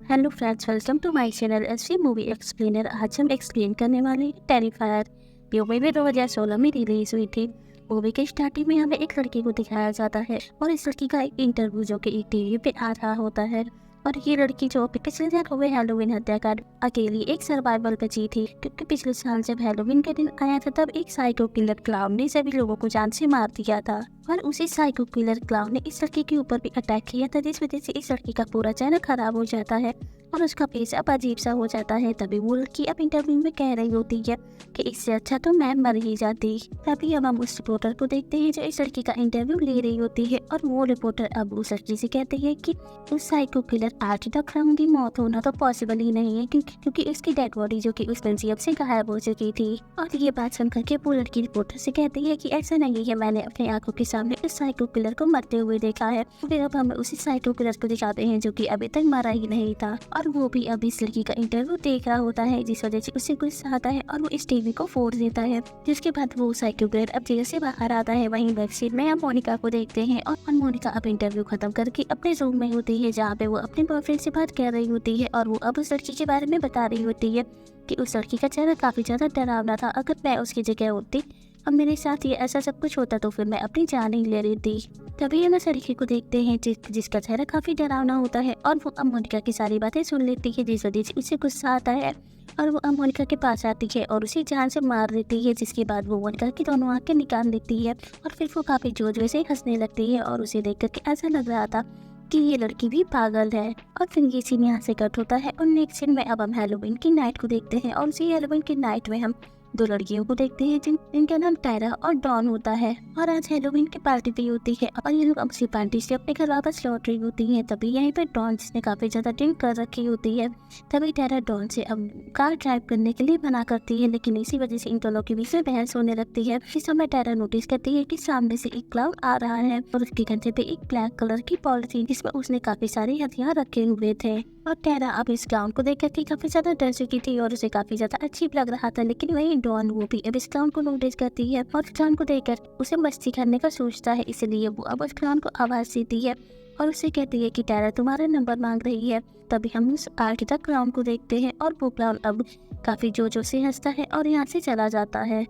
Hello friends, welcome to my channel SV movie explainer. आज हम explain करने वाले हैं टेरिफायर। ये मूवी 2016 में रिलीज हुई थी। मूवी के स्टार्टिंग में हमें एक लड़की को दिखाया जाता है और इस लड़की का एक इंटरव्यू जो कि टीवी पे आ रहा होता है। और ये लड़की जो पिछले साल हुए हैलोवीन हत्याकांड अकेली एक सर्वाइवल बची थी, क्योंकि पिछले साल जब हैलोवीन का दिन आया था तब एक साइको किलर क्लाउन ने सभी लोगों को जान से मार दिया था। और उसी साइको किलर क्लाउन ने इस लड़की के ऊपर भी अटैक किया था, जिस वजह से इस लड़की का पूरा चेहरा खराब हो जाता है और उसका फेस अब अजीब सा हो जाता है। तभी वो लड़की अब इंटरव्यू में कह रही होती है कि इससे अच्छा तो मैं मर ही जाती। तभी अब हम उस रिपोर्टर को देखते हैं जो इस लड़की का इंटरव्यू ले रही होती है, और वो रिपोर्टर अब उस लड़की से कहती है कि उस साइको किलर आज तक क्लाउन की मौत होना तो पॉसिबल ही नहीं है, क्योंकि उसकी डेड बॉडी जो कि उस म्यूजियम से गायब हो चुकी थी। और ये बात सुनकर के वो लड़की रिपोर्टर से कहती है कि ऐसा नहीं है, मैंने अपनी आंखों के सामने उस साइको किलर को मरते हुए देखा है। फिर अब हम उसी साइको किलर को दिखाते हैं जो कि अभी तक मरा ही नहीं था, और वो भी अब इस लड़की का इंटरव्यू देख रहा होता है, जिस वजह से उसे गुस्सा आता है और वो इस टीवी को फोड़ देता है। जिसके बाद वो साइको किलर अब जेल से बाहर आता है। वहीं वेब सीरीज में हम मोनिका को देखते हैं, और मोनिका अब इंटरव्यू खत्म करके अपने रूम में होती है, जहाँ पे वो अपने बॉयफ्रेंड से बात कर रही होती है। और वो अब उस लड़की के बारे में बता रही होती है कि उस लड़की का चेहरा काफी ज्यादा डरावना था। अगर मैं उसकी जगह होती, अब मेरे साथ ये ऐसा सब कुछ होता, तो फिर मैं अपनी जान ही ले रही थी। तभी हम इस लड़की को देखते हैं जिसका चेहरा काफी डरावना होता है, और वो अब मोनिका की सारी बातें सुन लेती है, जिस वजह से उसे गुस्सा आता है। और वो अब मोनिका के पास आती है और उसे जान से मार देती है, जिसके बाद वो मोनिका की दोनों आंखें निकाल देती है। और फिर वो काफी जोर जोर से हंसने लगती है, और उसे देख करके ऐसा लग रहा था कि ये लड़की भी पागल है। और फिर ये सीन यहाँ से कट होता है, और नेक्स्ट सीन में अब हम हैलोवीन की नाइट को देखते हैं। और उसी हैलोवीन की नाइट में हम दो लड़कियों को देखते हैं जिनका नाम टायरा और डॉन होता है। और आज हैलोवीन की पार्टी भी होती है, और ये लोग अब उसी पार्टी से अपने घर वापस लौट रही होती है। तभी यहीं पे डॉन, जिसने काफी ज्यादा ड्रिंक कर रखी होती है, तभी टायरा डॉन से अब कार ड्राइव करने के लिए मना करती है, लेकिन इसी वजह से इन दोनों के बीच में बहस होने लगती है। इस समय टायरा नोटिस करती है कि सामने से एक क्लाउड आ रहा है, और उसके कंधे पे एक ब्लैक कलर की पॉलिथीन जिसमें उसने काफी सारे हथियार रखे हुए थे। और टायरा अब इस क्लाउन को देख करके काफी ज्यादा डर चुकी थी, और उसे काफी ज्यादा अजीब लग रहा था। लेकिन वही डॉन, वो भी अब इस क्लाउन को नोटिस करती है, और क्लाउन को देखकर उसे मस्ती करने का सोचता है, इसलिए वो अब उस क्लाउन को आवाज देती है और उसे कहती है कि टायरा तुम्हारा नंबर मांग रही है। तभी हम उस आर्किटेक्ट क्लाउन को देखते हैं, और वो क्लाउन अब काफी जोर जोर से हंसता है और यहाँ से चला जाता है।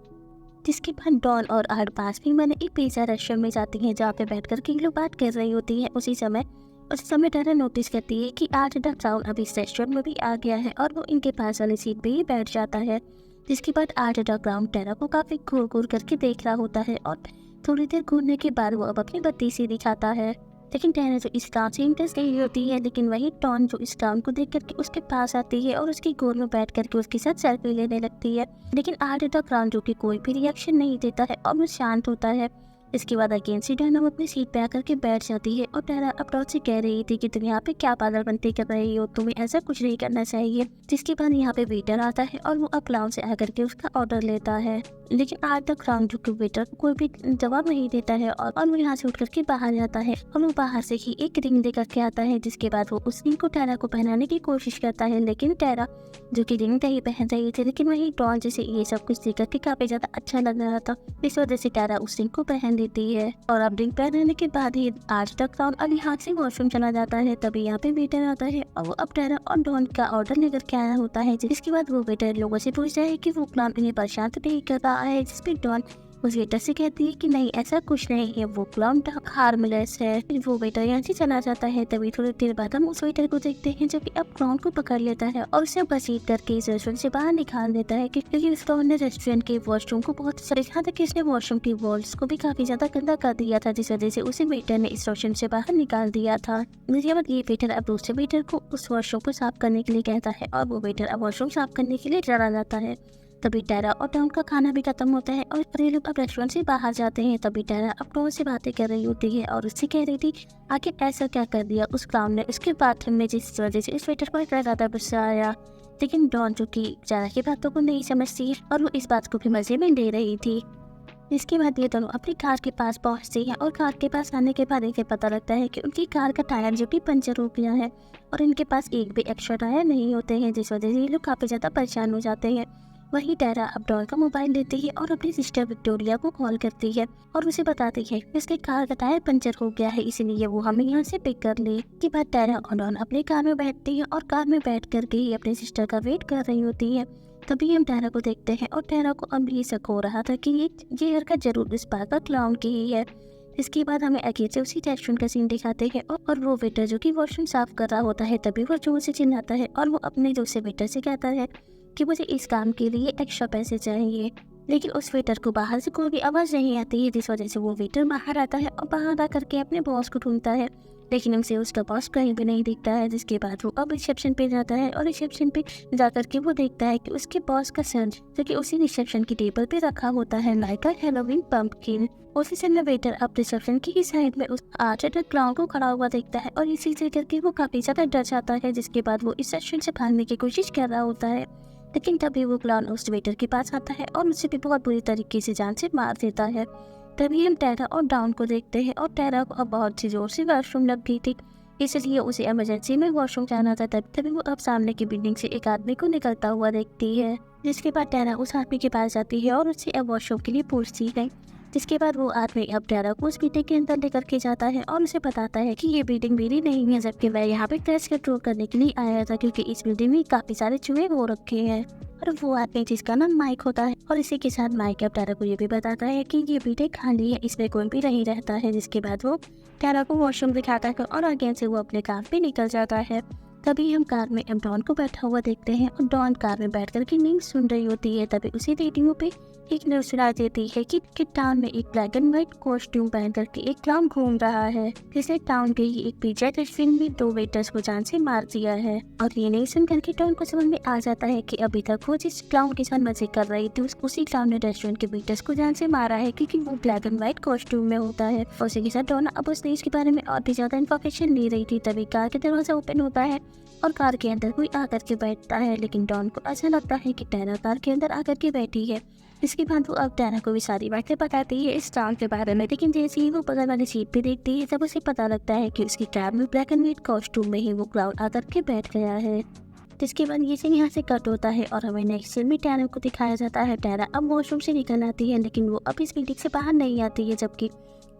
जिसके बाद डॉन और आर्ट पास भी मैंने एक पिज्जा रेस्टोरेंट में जाती हैं, जहाँ पे बैठकर के लोग बात कर रही होती है। उस समय टायरा नोटिस करती है कि आज द क्लाउन अभी इस रेस्टोरेंट में भी आ गया है, और वो इनके पास वाली सीट पे ही बैठ जाता है। जिसके बाद आज द क्लाउन टायरा को काफी घूर घूर करके देख रहा होता है, और थोड़ी देर घूरने के बाद वो अब अपनी बत्ती से दिखाता है। लेकिन टायरा जो इस क्लाउन से इंटरेस्ट नहीं होती है, लेकिन वही टॉन जो इस क्लाउन को देख करके उसके पास आती है और उसकी गोद में बैठ करके उसके साथ सेल्फी लेने लगती है। लेकिन आज द क्लाउन जो कि कोई भी रिएक्शन नहीं देता है और वो शांत होता है। इसके बाद अगेन से टायरा अपनी सीट पे आकर के बैठ जाती है, और टायरा अब टॉन से कह रही थी कि तुम यहाँ पे क्या पागल बनती कर रही हो, तुम्हें ऐसा कुछ नहीं करना चाहिए। जिसके बाद यहाँ पे वेटर आता है, और वो अब क्लाउन से आकर के उसका ऑर्डर लेता है। लेकिन आज तक क्लाउन जो कि वेटर को कोई भी जवाब नहीं देता है, और वो यहाँ से उठ करके बाहर जाता है, और वो बाहर से ही एक रिंग लेकर के आता है। जिसके बाद वो उस रिंग को टायरा को पहनाने की कोशिश करता है, लेकिन टायरा जो कि रिंग नहीं पहन रही थी, लेकिन वही डॉन जैसे ये सब कुछ देख करके काफी ज्यादा अच्छा लग रहा था, इस वजह से टायरा उस रिंग को पहन देती है। और अब रिंग पहनने के बाद ही आज तक क्लाउन अली हाथ से वॉशरूम चला जाता है। तभी यहाँ पे वेटर आता है, और वो अब टायरा और डॉन का ऑर्डर लेकर के आया होता है। जिसके बाद वो वेटर लोगों से पूछता है कि वो क्लाउन इन्हें परेशान तो नहीं कर रहा है, जिसपे डॉन उस वेटर से कहती है कि नहीं, ऐसा कुछ नहीं है, वो क्लाउन हार्मलेस है। फिर वो वेटर यहाँ से चला जाता है। तभी थोड़ी देर बाद हम उस वेटर को देखते हैं जो कि अब क्लाउन को पकड़ लेता है और उसे घसीट करके इस रेस्टोरेंट से बाहर निकाल देता है, क्योंकि उस क्लाउन ने रेस्टोरेंट के वॉशरूम को बहुत यहाँ तक कि इसने वॉशरूम की वॉल्स को भी काफी ज्यादा गंदा कर दिया था, जिस वजह से उसे वेटर ने इस रेस्टोरेंट से बाहर निकाल दिया था। जिसके बाद ये वेटर अब दूसरे वेटर को उस वॉशरूम को साफ करने के लिए कहता है, और वो वेटर अब वॉशरूम साफ करने के लिए चला जाता है। तभी टायरा और डॉन का खाना भी खत्म होता है, और ये लोग अब रेस्टोरेंट से बाहर जाते हैं। तभी टायरा अब डॉन से बातें कर रही होती है, और उससे कह रही थी आखिर ऐसा क्या कर दिया उस क्लाउन ने उसके बाथरूम में, जिस वजह से इस वेटर को इतना ज्यादा गुस्सा आया। लेकिन डॉन जो कि टायरा की बातों को नहीं समझती है, और वो इस बात को भी मजे में ले रही थी। इसके बाद ये दोनों अपनी कार के पास पहुंचते हैं, और कार के पास आने के बाद इन्हें पता लगता है कि उनकी कार का टायर जो कि पंचर हो गया है, और इनके पास एक भी एक्स्ट्रा टायर नहीं होते हैं, जिस वजह से ये लोग काफी ज्यादा परेशान हो जाते हैं। वहीं टेरा अब डॉन का मोबाइल लेती है और अपनी सिस्टर विक्टोरिया को कॉल करती है और उसे बताती है कि उसके कार का टायर पंचर हो गया है, इसलिए वो हमें यहाँ से पिक कर ले। के बाद टेरा और डॉन अपने कार में बैठती है और कार में बैठ करके ही अपने सिस्टर का वेट कर रही होती है। तभी हम टेरा को देखते हैं और टेरा को अब ये शक हो रहा था कि ये हरकत जरूर इस बार का क्लाउन की ही है। इसके बाद हमें आगे से उसी रेस्टोरेंट का सीन दिखाते हैं और वो वेटर जो कि वॉशरूम साफ कर रहा होता है, तभी वो जोर से चिल्लाता है और वो अपने दूसरे वेटर से कहता है कि मुझे इस काम के लिए एक्स्ट्रा पैसे चाहिए। लेकिन उस वेटर को बाहर से कोई भी आवाज़ नहीं आती है, जिस वजह से वो वेटर बाहर आता है और बाहर आकर के अपने बॉस को ढूंढता है, लेकिन उसे उसका बॉस कहीं भी नहीं दिखता है। जिसके बाद वो अब रिसेप्शन पे जाता है और रिसेप्शन पे जाकर के वो देखता है कि उसके बॉस का सर जो कि उसी रिसेप्शन की टेबल पे रखा होता है लाइक अ हैलोवीन पंपकिन। उसी समय वेटर अब रिसेप्शन की ही साइड में उस आर्टेड क्लाउन को खड़ा हुआ देखता है और इसी से करके वो काफी ज्यादा डर जाता है। जिसके बाद वो इस रेस्टोरेंट से भागने की कोशिश कर रहा होता है, लेकिन तभी वो क्लाउन उस वेटर के पास आता है और उसे भी बहुत बुरी तरीके से जान से मार देता है। तभी हम टेरा और डॉन को देखते हैं और टेरा को अब बहुत सी जोर से वॉशरूम लग गई थी, इसलिए उसे इमरजेंसी में वॉशरूम जाना था। तभी वो अब सामने की बिल्डिंग से एक आदमी को निकलता हुआ देखती है, जिसके बाद टेरा उस आदमी के पास जाती है और उससे अब वॉशरूम के लिए पूछती है। जिसके बाद वो आदमी अब टेरा को उस बिल्डिंग के अंदर लेकर के जाता है और उसे बताता है कि ये बिल्डिंग मेरी नहीं है, जबकि मैं यहाँ पे क्रैश कंट्रोल करने के लिए आया था, क्योंकि इस बिल्डिंग में काफी सारे चूहे हो रखे हैं। और वो आदमी जिसका नाम माइक होता है, और इसी के साथ माइक अब टेरा को ये भी बताता है कि ये बिल्डिंग खाली है, इसमें कोई भी नहीं रहता है। जिसके बाद वो टेरा को वॉशरूम दिखाता है और आगे से वो अपने काम पे निकल जाता है। तभी हम कार में डॉन को बैठा हुआ देखते हैं और डॉन कार में बैठ कर के न्यूज़ सुन रही होती है। तभी उसी रेडियो पे एक न्यूज़ सुनाई देती है कि टाउन में एक ब्लैक एंड व्हाइट कॉस्ट्यूम पहन करके एक क्लाउन घूम रहा है, जिसने टाउन के ही एक पिज्जा रेस्टोरेंट में 2 वेटर्स को जान से मार दिया है। और ये नहीं सुन करके डॉन को समझ में आ जाता है कि अभी तक वो जिस क्लाउन के साथ मजे कर रही थी उसी क्लाउन ने रेस्टोरेंट के वेटर्स को जान से मारा है, क्योंकि वो ब्लैक एंड व्हाइट कॉस्ट्यूम में होता है। उसी के साथ डॉन अब उस देश के बारे में और भी ज्यादा इन्फॉर्मेशन ले रही थी। तभी कार का दरवाजा ओपन होता है और कार के अंदर कोई आकर के बैठता है, लेकिन डॉन को ऐसा लगता है कि टेरा कार के अंदर आकर के बैठी है। इसके बाद वो अब टेरा को भी सारी बातें बताती है इस टाउन के बारे में, लेकिन जैसे ही वो बगल वाली सीट पे देखती है तब उसे पता लगता है कि उसकी कैब में ब्लैक एंड व्हाइट कॉस्ट्यूम में ही वो क्लाउन आकर के बैठ गया है। जिसके बाद ये सीन यहाँ से कट होता है और हमें नेक्स्ट सीन में टेरा को दिखाया जाता है। टेरा अब वॉशरूम से निकल आती है, लेकिन वो अब इस बिल्डिंग से बाहर नहीं आती है, जबकि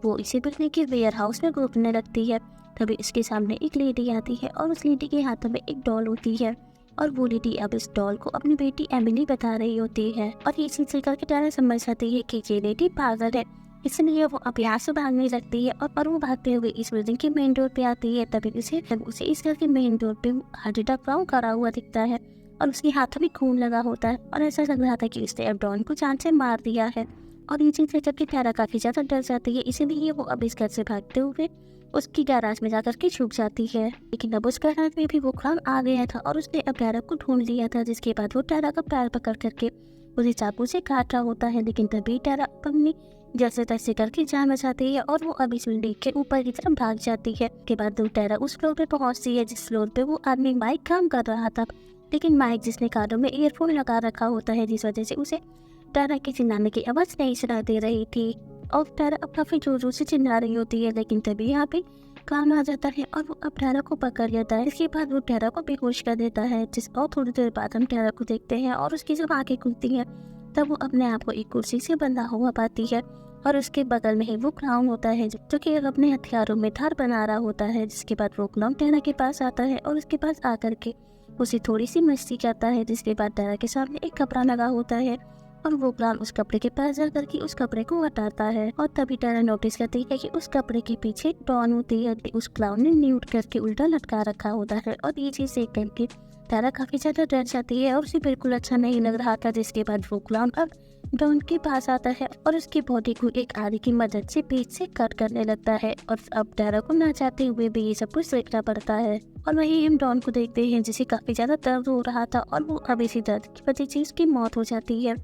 वो इसी बिल्डिंग के वेयर हाउस में घूमने लगती है। तभी इसके सामने एक लेडी आती है और उस लेडी के हाथों में एक डॉल होती है और वो लेडी अब इस डॉल को अपनी बेटी एमिली बता रही होती है। और ये चीज करके टेरा समझ जाती है कि ये लेडी पागल है, इसलिए वो अब यहाँ से भागने लगती है और वो भागते हुए इस बिल्डिंग के मेन डोर पे आती है। तभी उसे इस घर के मेन डोर पे हार्ट अटैक क्लाउन खड़ा हुआ दिखता है और उसके हाथों में खून लगा होता है और ऐसा लग रहा था कि उसने अब डॉन को जान से मार दिया है। और ये चीज करके टेरा काफी ज्यादा डर जाती है, इसीलिए वो अब इस घर से भागते हुए उसकी गैराज में जाकर के छुप जाती है। लेकिन अब उस गैराज में भी वो क्लाउन आ गया था और उसने अब टेरा को ढूंढ लिया था। जिसके बाद वो टेरा का पैर पकड़ करके उसे चाकू से काट रहा होता है, लेकिन तभी टेरा अपनी जैसे तैसे करके जान बचाती है और वो अब इस बिल्डिंग के ऊपर की तरफ भाग जाती है। के बाद वो टेरा उस फ्लोर पे पहुंचती है जिस फ्लोर पे वो आदमी माइक काम कर रहा था, लेकिन माइक जिसने कानों में ईयरफोन लगा रखा होता है, जिस वजह से उसे टेरा की चिल्लाने की आवाज नहीं सुनाई दे रही थी और टेरा अब काफी जोर जोर से चिल्ला रही होती है। लेकिन तभी यहाँ पे क्लाउन आ जाता है और वो अब टेरा को पकड़ लेता है। इसके बाद वो टेरा को बेहोश कर देता है। और थोड़ी देर बाद हम टेरा को देखते हैं और उसकी जब आंखें खुलती हैं तब वो अपने आप को एक कुर्सी से बंधा हुआ पाती है और उसके बगल में ही वो क्लाउन होता है जो कि अपने हथियारों में धार बना रहा होता है। जिसके बाद वो क्लाउन टेरा के पास आता है और उसके पास आकर के उसे थोड़ी सी मस्ती करता है। जिसके बाद टेरा के सामने एक कपड़ा लगा होता है और वो क्लाउन उस कपड़े के पास जाकर के उस कपड़े को हटाता है और तभी टेरा नोटिस करती है कि उस कपड़े के पीछे डॉन होती है। उस क्लाउन ने न्यूड करके उल्टा लटका रखा होता है और ये चीज देख करके टेरा काफी ज्यादा डर जाती है और उसे बिल्कुल अच्छा नहीं लग रहा था। जिसके बाद वो क्लाउन अब डॉन के पास आता है और उसकी बॉडी को एक आरी की मदद से पीठ से कट करने लगता है और अब टेरा को ना चाहते हुए भी ये सब कुछ देखना पड़ता है। और वहीं हम डॉन को देखते हैं जिसे काफी ज्यादा दर्द हो रहा था और वो अब इसी दर्द की वजह से उसकी मौत हो जाती है।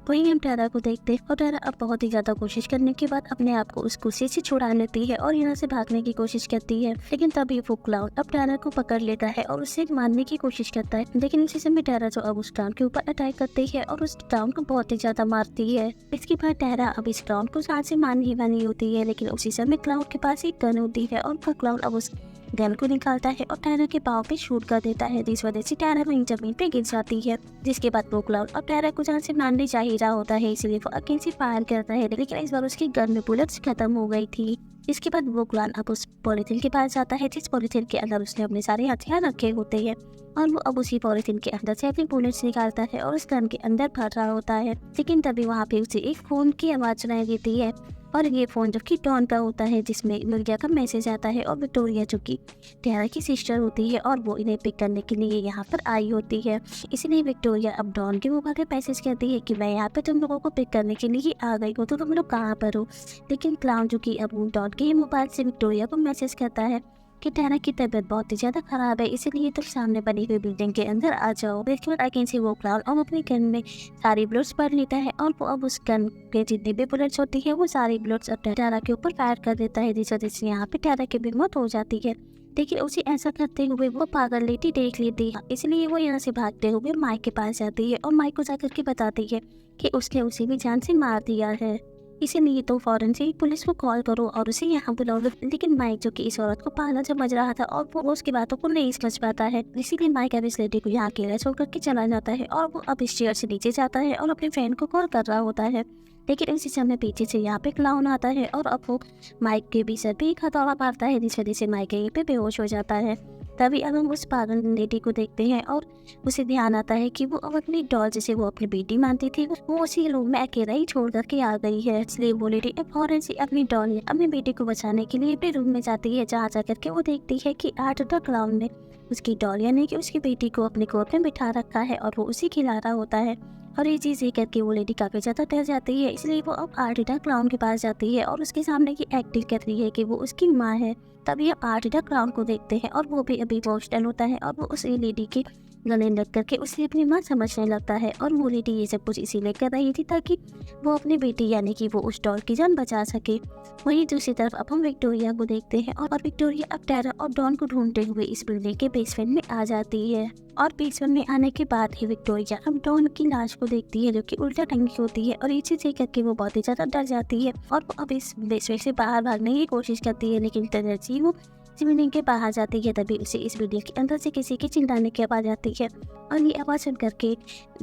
वहीं हम टेरा को देखते हैं और टेरा अब बहुत ही ज्यादा कोशिश करने के बाद अपने आप को उस कुर्सी से छुड़ा लेती है और यहाँ से भागने की कोशिश करती है। लेकिन तभी वो क्लाउन अब टेरा को पकड़ लेता है और उसे मारने की कोशिश करता है। लेकिन उसी समय टेरा जो अब उस क्लाउन के ऊपर अटैक करती है और उस क्लाउन को बहुत ही ज्यादा मारती है। इसके बाद टेरा अब इस क्लाउन को साथ से मारने वाली होती है, लेकिन उसी समय क्लाउन के पास एक गन होती है और क्लाउन अब उस गन को निकालता है और टायरा के पाँव पे शूट कर देता है, जिस वजह से टायरा वहीं जमीन पे गिर जाती है। जिसके बाद वो क्लाउड और टायरा को जान से मारने जा ही रहा होता है, इसलिए वो अगेन से फायर करता है, लेकिन इस बार उसकी गन में बुलेट्स खत्म हो गई थी। इसके बाद वो क्लाउड अब उस पॉलीथिन के पास जाता है, जिस पॉलीथिन के अंदर उसने अपने सारे हथियार रखे होते हैं, और वो अब उसी पॉलीथिन के अंदर से अपनी बुलेट्स निकालता है और उस गन के अंदर भर रहा होता है। लेकिन तभी वहाँ पे उसे एक फोन की आवाज़ सुनाई देती है, और ये फ़ोन जो कि डॉन का होता है, जिसमें विक्टोरिया का मैसेज आता है, और विक्टोरिया जो कि टायरा की सिस्टर होती है और वो इन्हें पिक करने के लिए यहाँ पर आई होती है। इसलिए विक्टोरिया अब डॉन के मोबाइल पे मैसेज करती है कि मैं यहाँ पे तुम लोगों को पिक करने के लिए आ गई हूँ, तो तुम लोग कहाँ पर हो। लेकिन क्लाउन जो कि अब डॉन के मोबाइल से विक्टोरिया को मैसेज करता है कि टायरा की तबीयत बहुत ही ज़्यादा ख़राब है, इसीलिए तुम सामने बनी हुई बिल्डिंग के अंदर आ जाओ। इसके बाद अगेन से वो क्लाउन और अपने गन में सारी बुलेट्स भर लेता है, और वो अब उस गन के जितनी भी बुलेट्स होती है वो सारी बुलेट्स अब टायरा के ऊपर फायर कर देता है, जिस वजह से यहाँ पे टायरा की भी मौत हो जाती है। लेकिन उसे ऐसा करते हुए वो पागल लेडी देख लेती है, इसलिए वो यहाँ से भागते हुए माइक के पास जाती है और माइक को जाकर के बताती है कि उसने उसे भी जान से मार दिया है, इसीलिए तो फौरन से पुलिस को कॉल करो और उसे यहाँ बुलाओ। लेकिन माइक जो कि इस औरत को पागल समझ रहा था और वो उसकी बातों को नहीं समझ पाता है, इसीलिए माइक अब इस लेडी को यहाँ अकेला छोड़ करके चला जाता है, और वो अब इस चेयर से नीचे जाता है और अपने फ्रेंड को कॉल कर रहा होता है। लेकिन इसी समय पीछे से यहाँ पे क्लाउन आता है और अब वो माइक के भी सर पे एक हथौड़ा मारता है, जिस वजह से माइक यहीं पे बेहोश हो जाता है। तभी अब हम उस पागल लेडी को देखते हैं और उसे ध्यान आता है कि वो अब अपनी डॉल, जिसे वो अपनी बेटी मानती थी, वो उसी रूम में अकेला ही छोड़ करके आ गई है। इसलिए वो लेडी अब फौरन से अपनी डॉल अपनी बेटी को बचाने के लिए अपने रूम में जाती है, जहाँ जा करके वो देखती है कि आर्ट द क्लाउन ने उसकी डॉल यानी कि उसकी बेटी को अपने कोर में बिठा रखा है और वो उसी खिला रहा होता है। और ये चीज़ ये करके वो लेडी काफ़ी ज़्यादा डर जाती है, इसलिए वो अब आर्टिडा क्लाउन के पास जाती है और उसके सामने की एक्टिंग कर रही है कि वो उसकी माँ है। तभी अब आर्टिडा क्लाउन को देखते हैं और वो भी अभी इमोशनल होता है और वो उस लेडी के गले लग करके उसे अपनी माँ समझने लगता है। और वो लेडी ये सब कुछ इसीलिए कर रही थी ताकि वो अपनी बेटी यानी कि वो उस डॉल की जान बचा सके। वहीं दूसरी तरफ अब हम विक्टोरिया को देखते हैं और विक्टोरिया अब टायरा और डॉन को ढूंढते हुए इस बिल्डिंग के बेसमेंट में आ जाती है। और बेसमेंट में आने के बाद ही विक्टोरिया अब डॉन की लाश को देखती है, जो कि उल्टा टंगी होती है, और ये चीज़ देख करके वो बहुत ही ज़्यादा डर जाती है और वो अब इस बेसमेंट से बाहर भागने की कोशिश करती है, लेकिन तदर्ची वो इस बिल्डिंग के बाहर जाती है। तभी उसे इस बिल्डिंग के अंदर से किसी के चिल्लाने की आवाज़ आती है, और ये आवाज़ सुन करके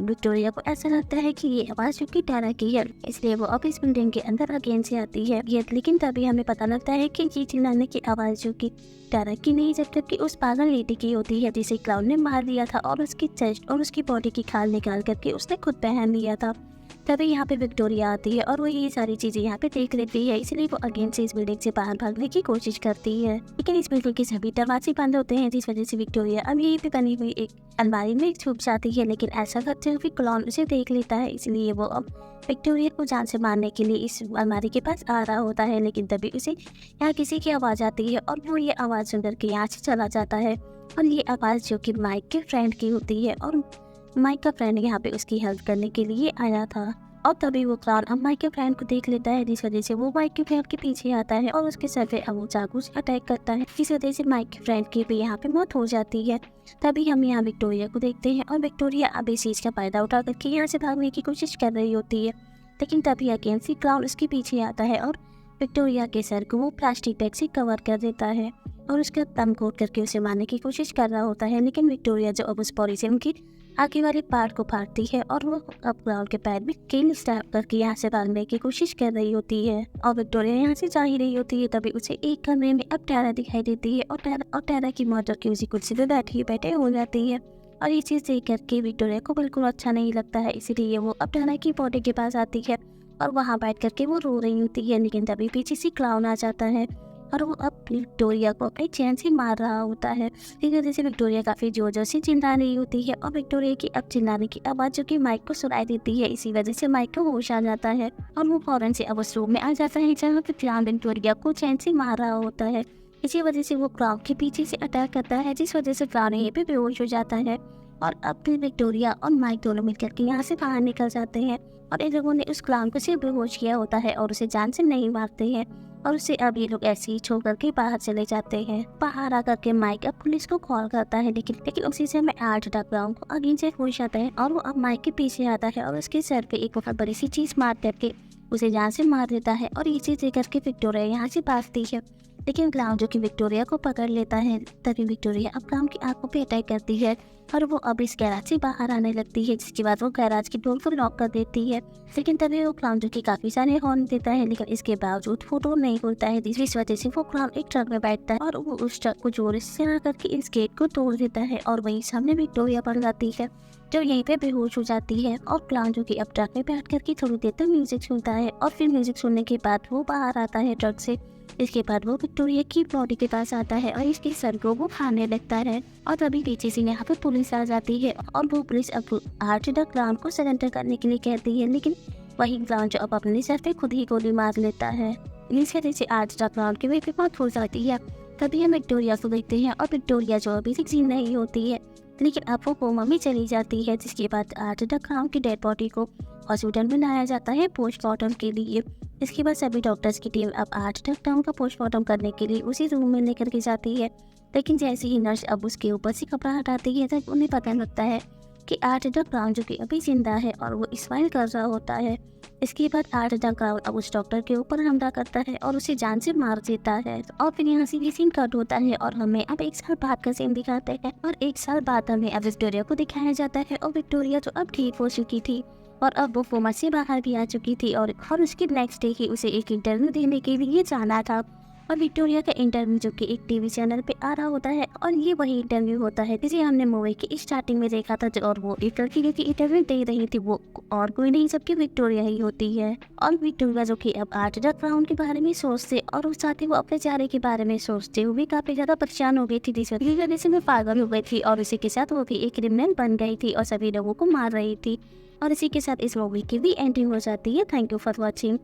विक्टोरिया को ऐसा लगता है कि ये आवाज़ जो कि टायरा की है, इसलिए वो अब इस बिल्डिंग के अंदर अगेन से आती है। लेकिन तभी हमें पता लगता है कि ये चिल्लाने की आवाज़ जो कि टायरा की नहीं, जबकि उस पागल लेडी की होती है जिसे क्लाउन ने मार दिया था और उसकी चेस्ट और उसकी बॉडी की खाल निकाल करके उसने खुद पहन लिया था। तभी यहाँ पे विक्टोरिया आती है और वो ये सारी चीज़ें यहाँ पे देख लेती है, इसलिए वो अगेन से इस बिल्डिंग से बाहर भागने की कोशिश करती है। लेकिन इस बिल्डिंग के सभी दरवाजे बंद होते हैं, जिस वजह से विक्टोरिया अब यहीं पे बनी हुई एक अलमारी में छुप जाती है। लेकिन ऐसा करते हुए क्लॉन उसे देख लेता है, इसलिए वो अब विक्टोरिया को जान से मारने के लिए इस अलमारी के पास आ रहा होता है। लेकिन तभी उसे यहाँ किसी की आवाज़ आती है और वो ये आवाज़ सुन करके यहाँ से चला जाता है। और ये आवाज़ जो कि माइक के फ्रेंड की होती है, और माइक का फ्रेंड यहाँ पे उसकी हेल्प करने के लिए आया था। और तभी वो क्लाउन अब माइक के फ्रेंड को देख लेता है, जिस वजह से वो माइक के फ्रेंड के पीछे आता है और उसके सर पे अब वो चाकू से अटैक करता है, इस वजह से माइक के फ्रेंड की भी यहाँ पे मौत हो जाती है। तभी हम यहाँ विक्टोरिया को देखते हैं और विक्टोरिया अब इस चीज़ का फायदा उठा करके यहाँ से भागने की कोशिश कर रही होती है। लेकिन तभी अगेन से क्लाउन उसके पीछे आता है और विक्टोरिया के सर को वो प्लास्टिक बैग से कवर कर देता है और उसका दम घोट करके उसे मारने की कोशिश कर रहा होता है। लेकिन विक्टोरिया जो अब उस पॉलीथिन की आगे वाले पार्ट को फाड़ती है और वो अब क्लाउन के पैर में कील स्टैब करके यहाँ से भागने की कोशिश कर रही होती है। और विक्टोरिया यहाँ से जा ही रही होती है, तभी उसे एक कमरे में अब टायरा दिखाई देती है और टायरा की मौत की उसी कुर्सी पे बैठे हो जाती है। और ये चीज़ देख करके विक्टोरिया को बिल्कुल अच्छा नहीं लगता है, इसीलिए वो अब टायरा की बॉडी के पास आती है और वहाँ बैठ करके वो रो रही होती है। लेकिन तभी पीछे से क्लाउन आ जाता है और वो अब विक्टोरिया को अपने चैन से मार रहा होता है। इस वजह से विक्टोरिया काफ़ी जोर जोर से चिल्ला रही होती है और विक्टोरिया की अब चिल्लाने की आवाज़ जो कि माइक को सुनाई देती है, इसी वजह से माइक को होश आ जाता है और वो फौरन से अब उस रूम में आ जाता है जहाँ पे क्लाउन विक्टोरिया को चैन से मार रहा होता है। इसी वजह से वो क्लाउन के पीछे से अटैक करता है, जिस वजह से क्लाउन यहीं पे बेहोश हो जाता है। और अब फिर विक्टोरिया और माइक दोनों मिलकर के यहाँ से बाहर निकल जाते हैं और इन लोगों ने उस क्लाउन को सिर्फ बेहोश किया होता है और उसे जान से नहीं मारते हैं। और उसे अब ये लोग ऐसे ही छोड़ करके बाहर चले जाते हैं। बाहर आकर के माइक अब पुलिस को कॉल करता है, लेकिन उसी से मैं आर्ट क्लाउन को अगेन से होश आता है और वो अब माइक के पीछे आता है और उसके सर पे एक बहुत बड़ी सी चीज मार करके उसे जान से मार देता है। और ये चीज देख करके विक्टोरिया यहाँ से भागती है, लेकिन क्लाउन जो कि विक्टोरिया को पकड़ लेता है। तभी विक्टोरिया अब क्लाउन की आंखों पे अटैक करती है और वो अब इस गैराज से बाहर आने लगती है, जिसके बाद वो गैराज की डोर को लॉक कर देती है। लेकिन तभी वो क्लाउन जो कि काफी सारे हॉर्न देता है, लेकिन इसके बावजूद वो डोर नहीं खुलता है, जिस वजह से वो क्लाउन एक ट्रक में बैठता है और वो उस ट्रक को जोर से चला करके इस गेट को तोड़ देता है और वहीं सामने विक्टोरिया पड़ जाती है, जो यहीं पे बेहोश हो जाती है। और क्लाउन जो कि अब ट्रक में बैठ करके थोड़ी देर तक म्यूजिक सुनता है और फिर म्यूजिक सुनने के बाद वो बाहर आता है ट्रक से। इसके बाद वो विक्टोरिया की बॉडी के पास आता है और इसके सर को वो खाने लगता है। और तभी पीछे से यहाँ पे पुलिस आ जाती है और वो पुलिस अब आर्च द क्लाउन को सरेंडर करने के लिए कहती है, लेकिन वही क्लाउन जो अब अपने सर पे खुद ही गोली मार लेता है। इस वजह से आर्च द क्लाउन की भी मौत हो जाती है। तभी हम विक्टोरिया को देखते हैं और विक्टोरिया जो अभी तक जिंदा नहीं होती है, लेकिन अब वो कोमा में चली जाती है, जिसके बाद आर्च द क्लाउन की डेड बॉडी को हॉस्पिटल में लाया जाता है पोस्टमार्टम के लिए। इसके बाद सभी डॉक्टर्स की टीम अब आर्च द क्लाउन का पोस्टमार्टम करने के लिए उसी रूम में लेकर के जाती है। लेकिन जैसे ही नर्स अब उसके ऊपर से कपड़ा हटाती है, तब उन्हें पता लगता है कि आर्च द क्लाउन जो कि अभी जिंदा है और वो स्माइल कर रहा होता है। इसके बाद आर्च द क्लाउन अब उस डॉक्टर के ऊपर हमला करता है और उसे जान से मार देता है। और फिर यहाँ से सीन कट होता है और हमें अब 1 साल बाद का सीन दिखाते हैं और 1 साल बाद हमें अब विक्टोरिया को दिखाया जाता है। और विक्टोरिया जो अब ठीक हो चुकी थी और अब वो कोमा से बाहर भी आ चुकी थी और उसके नेक्स्ट डे ही उसे एक इंटरव्यू देने के लिए जाना था। और विक्टोरिया का इंटरव्यू जो कि एक टीवी चैनल पे आ रहा होता है और ये वही इंटरव्यू होता है जिसे हमने मूवी की स्टार्टिंग में देखा था। और वो एक लड़की जो कि इंटरव्यू दे रही थी वो और कोई नहीं, जबकि विक्टोरिया ही होती है। और विक्टोरिया जो कि अब आर्च द क्लाउन के बारे में सोचते और उस साथ ही वो अपने चारे के बारे में सोचते हुए काफी ज्यादा परेशान हो गई थी, जिस वजह से मैं पागल हो गई थी और इसी के साथ वो भी एक क्रिमिनल बन गई थी और सभी लोगों को मार रही थी। और इसी के साथ इस मूवी की भी एंडिंग हो जाती है। Thank you for watching.